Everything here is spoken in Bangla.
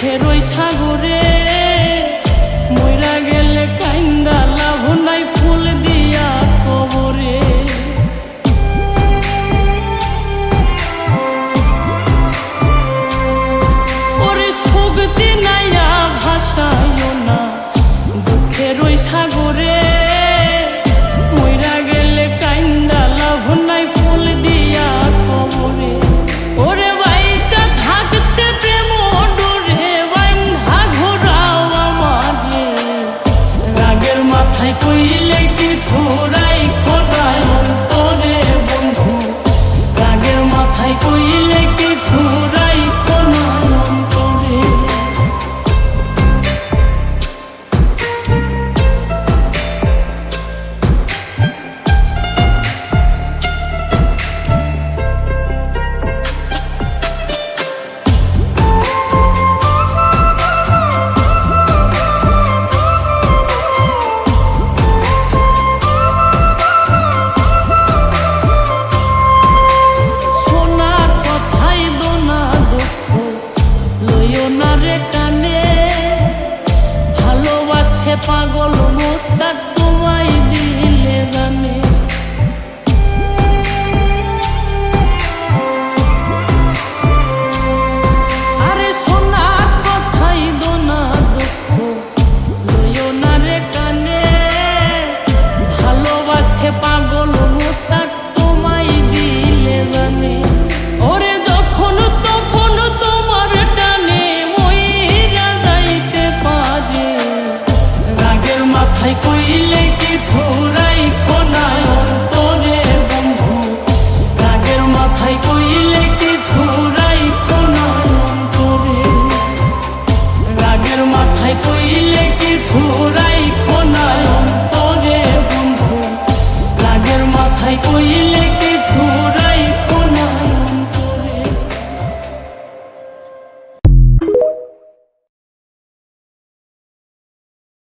দুঃখের ওই সাগরে মইরা গেলে কাইন্দা লাভ নাই ফুল দিয়া কবরে। ওরে সুখ চিনাইয়া ভাসাইও না দুঃখের ওই সাগরে মইরা গেলে কাইন্দা লাভ নাই ফুল দিয়া কবরে। ওরে বাইচা থাকতে প্রেম ডোরে বান্ধা ঘোরাও আমারে, রাগের মাথায় কইলে কিছু রাইখো না অন্তরে বন্ধু, রাগের মাথায় কইলে কিছু রাইখো না অন্তরে। পাগল মোস্তাক